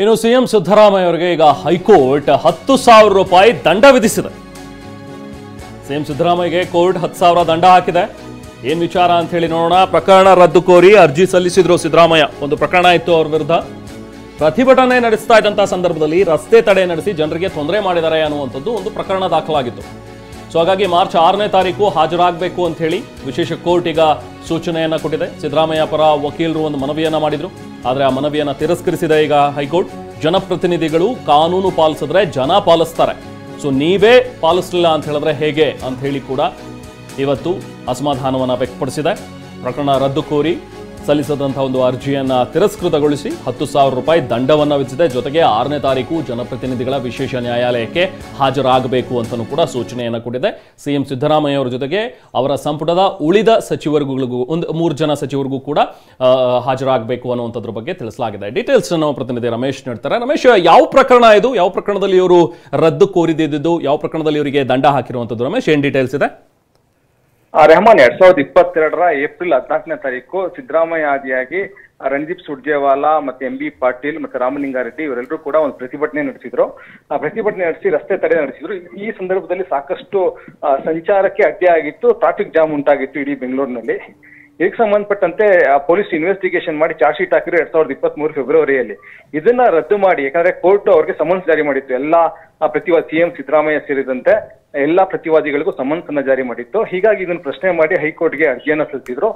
ಇನ್ನು ಸಿಎಂ ಸಿದ್ದರಾಮಯ್ಯ ಅವರಿಗೆ ಈಗ ಹೈಕೋರ್ಟ್ 10,000 ರೂಪಾಯಿ ದಂಡ ವಿಧಿಸಿದೆ. ಸಿಎಂ ಸಿದ್ದರಾಮಯ್ಯಗೆ ಕೋರ್ಟ್ 10,000 ದಂಡ ಹಾಕಿದೆ. ಏನ್ ವಿಚಾರ ಅಂತ ಹೇಳಿ ನೋಡೋಣ. ಪ್ರಕರಣ ರದ್ದು ಕೋರಿ ಅರ್ಜಿ ಸಲ್ಲಿಸಿದ್ರು ಸಿದ್ದರಾಮಯ್ಯ. ಒಂದು ಪ್ರಕರಣ ಇತ್ತು ಅವ್ರ ವಿರುದ್ಧ. ಪ್ರತಿಭಟನೆ ನಡೆಸ್ತಾ ಇದ್ದಂತಹ ಸಂದರ್ಭದಲ್ಲಿ ರಸ್ತೆ ತಡೆ ನಡೆಸಿ ಜನರಿಗೆ ತೊಂದರೆ ಮಾಡಿದ್ದಾರೆ ಅನ್ನುವಂಥದ್ದು ಒಂದು ಪ್ರಕರಣ ದಾಖಲಾಗಿತ್ತು. ಸೊ ಹಾಗಾಗಿ ಮಾರ್ಚ್ 6ನೇ ತಾರೀಕು ಹಾಜರಾಗಬೇಕು ಅಂತ ಹೇಳಿ ವಿಶೇಷ ಕೋರ್ಟ್ ಈಗ ಸೂಚನೆಯನ್ನ ಕೊಟ್ಟಿದೆ. ಸಿದ್ದರಾಮಯ್ಯ ಪರ ವಕೀಲರು ಒಂದು ಮನವಿಯನ್ನ ಮಾಡಿದ್ರು. ಆದರೆ ಆ ಮನವಿಯನ್ನ ತಿರಸ್ಕರಿಸಿದೆ ಈಗ ಹೈಕೋರ್ಟ್. ಜನಪ್ರತಿನಿಧಿಗಳು ಕಾನೂನು ಪಾಲಿಸಿದ್ರೆ ಜನ ಪಾಲಿಸ್ತಾರೆ, ಸೊ ನೀವೇ ಪಾಲಿಸಲಿಲ್ಲ ಅಂತ ಹೇಳಿದ್ರೆ ಹೇಗೆ ಅಂತ ಹೇಳಿ ಕೂಡ ಇವತ್ತು ಅಸಮಾಧಾನವನ್ನು ವ್ಯಕ್ತಪಡಿಸಿದೆ. ಪ್ರಕರಣ ರದ್ದು ಕೋರಿ ಸಲ್ಲಿಸಿದಂತಹ ಒಂದು ಅರ್ಜಿಯನ್ನ ತಿರಸ್ಕೃತಗೊಳಿಸಿ 10,000 ರೂಪಾಯಿ ದಂಡವನ್ನು ವಿಧಿಸಿದೆ. ಜೊತೆಗೆ 6ನೇ ತಾರೀಕು ಜನಪ್ರತಿನಿಧಿಗಳ ವಿಶೇಷ ನ್ಯಾಯಾಲಯಕ್ಕೆ ಹಾಜರಾಗಬೇಕು ಅಂತಲೂ ಕೂಡ ಸೂಚನೆಯನ್ನು ಕೊಟ್ಟಿದೆ. ಸಿಎಂ ಸಿದ್ದರಾಮಯ್ಯ ಅವರ ಜೊತೆಗೆ ಅವರ ಸಂಪುಟದ ಉಳಿದ ಸಚಿವರುಗಳಿಗೂ ಒಂದು 3 ಜನ ಸಚಿವರಿಗೂ ಕೂಡ ಹಾಜರಾಗಬೇಕು ಅನ್ನುವಂಥದ್ರ ಬಗ್ಗೆ ತಿಳಿಸಲಾಗಿದೆ. ಡೀಟೇಲ್ಸ್ ನಮ್ಮ ಪ್ರತಿನಿಧಿ ರಮೇಶ್ ನೀಡ್ತಾರೆ. ರಮೇಶ್, ಯಾವ ಪ್ರಕರಣ ಇದು? ಯಾವ ಪ್ರಕರಣದಲ್ಲಿ ಇವರು ರದ್ದು ಕೋರಿದಿದ್ದು? ಯಾವ ಪ್ರಕರಣದಲ್ಲಿ ಇವರಿಗೆ ದಂಡ ಹಾಕಿರುವಂಥದ್ದು? ರಮೇಶ್, ಏನ್ ಡೀಟೇಲ್ಸ್ ಇದೆ? ರೆಹಮಾನ್ 2022 ಏಪ್ರಿಲ್ 14ನೇ ತಾರೀಕು ಸಿದ್ದರಾಮಯ್ಯ ಆದಿಯಾಗಿ ರಣದೀಪ್ ಸುರ್ಜೇವಾಲಾ ಮತ್ತೆ MB ಪಾಟೀಲ್ ಮತ್ತೆ ರಾಮಲಿಂಗಾರೆಡ್ಡಿ ಇವರೆಲ್ಲರೂ ಕೂಡ ಒಂದು ಪ್ರತಿಭಟನೆ ನಡೆಸಿದ್ರು. ಆ ಪ್ರತಿಭಟನೆ ನಡೆಸಿ ರಸ್ತೆ ತಡೆ ನಡೆಸಿದ್ರು. ಈ ಸಂದರ್ಭದಲ್ಲಿ ಸಾಕಷ್ಟು ಸಂಚಾರಕ್ಕೆ ಅಡ್ಡಿ ಆಗಿತ್ತು, ಟ್ರಾಫಿಕ್ ಜಾಮ್ ಉಂಟಾಗಿತ್ತು ಇಡೀ ಬೆಂಗಳೂರಿನಲ್ಲಿ. ಇದಕ್ಕೆ ಸಂಬಂಧಪಟ್ಟಂತೆ ಪೊಲೀಸ್ ಇನ್ವೆಸ್ಟಿಗೇಷನ್ ಮಾಡಿ ಚಾರ್ಜ್ ಶೀಟ್ ಹಾಕಿದ್ರು 2023 ಫೆಬ್ರವರಿಯಲ್ಲಿ. ಇದನ್ನ ರದ್ದು ಮಾಡಿ, ಯಾಕಂದ್ರೆ ಕೋರ್ಟ್ ಅವರಿಗೆ ಸಮನ್ಸ್ ಜಾರಿ ಮಾಡಿತ್ತು. ಎಲ್ಲಾ ಪ್ರತಿವಾದಿ ಸಿಎಂ ಸಿದ್ದರಾಮಯ್ಯ ಸೇರಿದಂತೆ ಎಲ್ಲಾ ಪ್ರತಿವಾದಿಗಳಿಗೂ ಸಮನ್ಸ್ ಅನ್ನ ಜಾರಿ ಮಾಡಿತ್ತು. ಹೀಗಾಗಿ ಇದನ್ನು ಪ್ರಶ್ನೆ ಮಾಡಿ ಹೈಕೋರ್ಟ್ಗೆ ಅರ್ಜಿಯನ್ನ ಸಲ್ಲಿಸಿದ್ರು.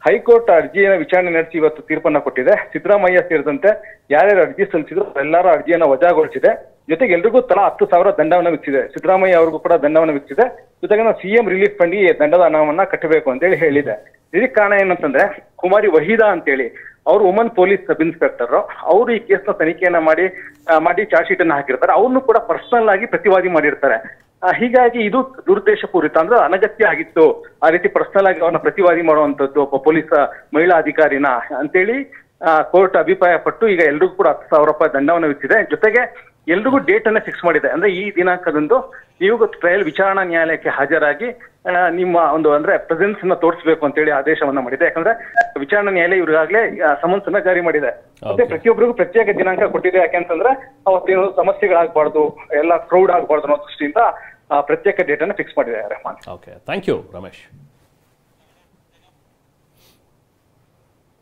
ಹೈಕೋರ್ಟ್ ಅರ್ಜಿಯನ್ನು ವಿಚಾರಣೆ ನಡೆಸಿ ಇವತ್ತು ತೀರ್ಪನ್ನ ಕೊಟ್ಟಿದೆ. ಸಿದ್ದರಾಮಯ್ಯ ಸೇರಿದಂತೆ ಯಾರ್ಯಾರು ಅರ್ಜಿ ಸಲ್ಲಿಸಿದ್ರು ಎಲ್ಲರ ಅರ್ಜಿಯನ್ನ ವಜಾಗೊಳಿಸಿದೆ. ಜೊತೆಗೆ ಎಲ್ರಿಗೂ ತಲಾ 10,000 ದಂಡವನ್ನು ವಿಧಿಸಿದೆ. ಸಿದ್ದರಾಮಯ್ಯ ಅವ್ರಿಗೂ ಕೂಡ ದಂಡವನ್ನು ವಿಧಿಸಿದೆ. ಜೊತೆಗೆ ನಾವು ಸಿಎಂ ರಿಲೀಫ್ ಫಂಡ್ಗೆ ದಂಡದ ಹಣವನ್ನ ಕಟ್ಟಬೇಕು ಅಂತೇಳಿ ಹೇಳಿದೆ. ಇದಕ್ಕೆ ಕಾರಣ ಏನಂತಂದ್ರೆ, ಕುಮಾರಿ ವಹೀದಾ ಅಂತೇಳಿ ಅವರು ವುಮನ್ ಪೊಲೀಸ್ ಸಬ್ ಇನ್ಸ್ಪೆಕ್ಟರ್, ಅವರು ಈ ಕೇಸ್ನ ತನಿಖೆಯನ್ನ ಮಾಡಿ ಚಾರ್ಜ್ ಶೀಟ್ ಅನ್ನ ಹಾಕಿರ್ತಾರೆ. ಅವ್ರನ್ನು ಕೂಡ ಪರ್ಸನಲ್ ಆಗಿ ಪ್ರತಿವಾದಿ ಮಾಡಿರ್ತಾರೆ. ಹೀಗಾಗಿ ಇದು ದುರುದ್ದೇಶಪೂರಿತ, ಅಂದ್ರೆ ಅನಗತ್ಯ ಆಗಿತ್ತು ಆ ರೀತಿ ಪರ್ಸನಲ್ ಆಗಿ ಅವ್ರನ್ನ ಪ್ರತಿವಾದಿ ಮಾಡುವಂತದ್ದು ಒಬ್ಬ ಪೊಲೀಸ್ ಮಹಿಳಾ ಅಧಿಕಾರಿನ ಅಂತೇಳಿ ಕೋರ್ಟ್ ಅಭಿಪ್ರಾಯ ಪಟ್ಟು ಈಗ ಎಲ್ರಿಗೂ ಕೂಡ 10,000 ರೂಪಾಯಿ ದಂಡವನ್ನು ವಿಧಿಸಿದೆ. ಜೊತೆಗೆ ಎಲ್ರಿಗೂ ಡೇಟ್ ಅನ್ನ ಫಿಕ್ಸ್ ಮಾಡಿದೆ. ಅಂದ್ರೆ ಈ ದಿನಾಂಕದಂದು ನೀವು ಟ್ರಯಲ್ ವಿಚಾರಣಾ ನ್ಯಾಯಾಲಯಕ್ಕೆ ಹಾಜರಾಗಿ ನಿಮ್ಮ ಒಂದು ಅಂದ್ರೆ ಪ್ರೆಸೆನ್ಸ್ ಅನ್ನ ತೋರಿಸಬೇಕು ಅಂತೇಳಿ ಆದೇಶವನ್ನ ಮಾಡಿದೆ. ಯಾಕಂದ್ರೆ ವಿಚಾರಣಾ ನ್ಯಾಯಾಲಯ ಇವ್ರಿಗಾಗಲೇ ಸಮನ್ಸ್ ಅನ್ನ ಜಾರಿ ಮಾಡಿದೆ. ಮತ್ತೆ ಪ್ರತಿಯೊಬ್ಬರಿಗೂ ಪ್ರತ್ಯೇಕ ದಿನಾಂಕ ಕೊಟ್ಟಿದೆ. ಯಾಕೆಂತಂದ್ರೆ ಅವತ್ತೇನು ಸಮಸ್ಯೆಗಳಾಗಬಾರ್ದು, ಎಲ್ಲ ಕ್ರೌಡ್ ಆಗಬಾರ್ದು ಅನ್ನೋ ದೃಷ್ಟಿಯಿಂದ ಪ್ರತ್ಯೇಕ ಡೇಟ್ ಅನ್ನ ಫಿಕ್ಸ್ ಮಾಡಿದೆ. Rahman, okay, thank you Ramesh.